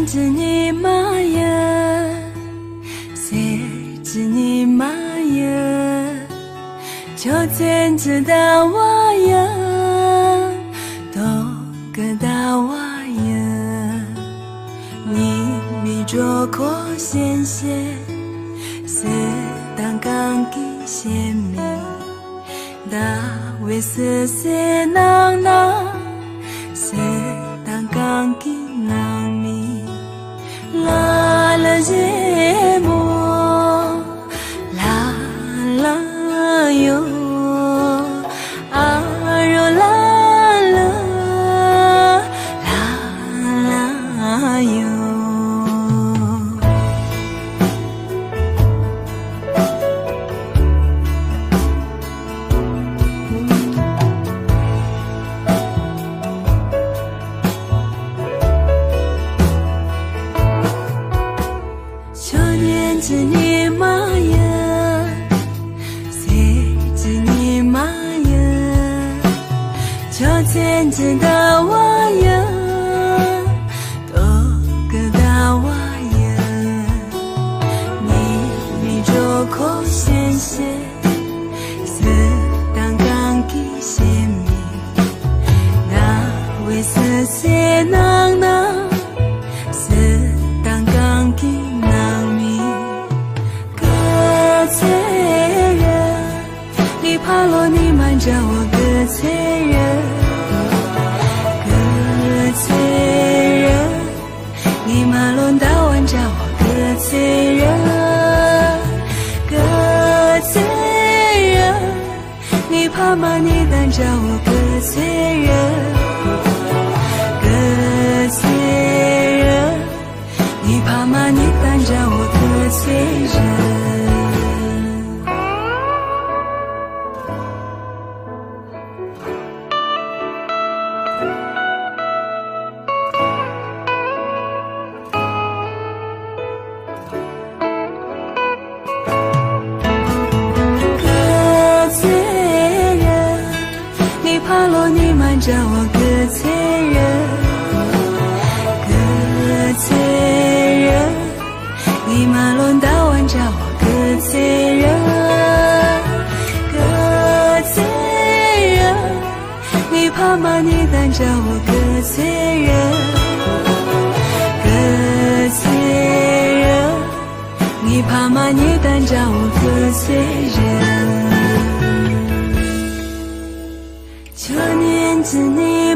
子你妈呀，谁知你妈呀，就真知道我呀，都个大我呀，你没做过先生，谁当刚给先命，大为是谁能拿，谁当刚给能米，啦啦节目，啦啦哟，啊哟啦啦，啦啦哟。知你妈呀，谁知你妈呀，就真知道我呀，都个大我呀，你没做过先生，是当刚给先命，那为是谁能拿，是当刚给能米。个人，你怕了你瞒着我个罪人，个人，你马轮到晚着我个罪人，个人，你怕吗你担着我个罪人，个人，你怕吗你担着我个罪人。怕了你瞒着我个罪人，个罪人，你马轮到晚着我个罪人，个罪人，你怕吗你担着我个罪人，个罪人，你怕吗你担着我个罪人。就念着你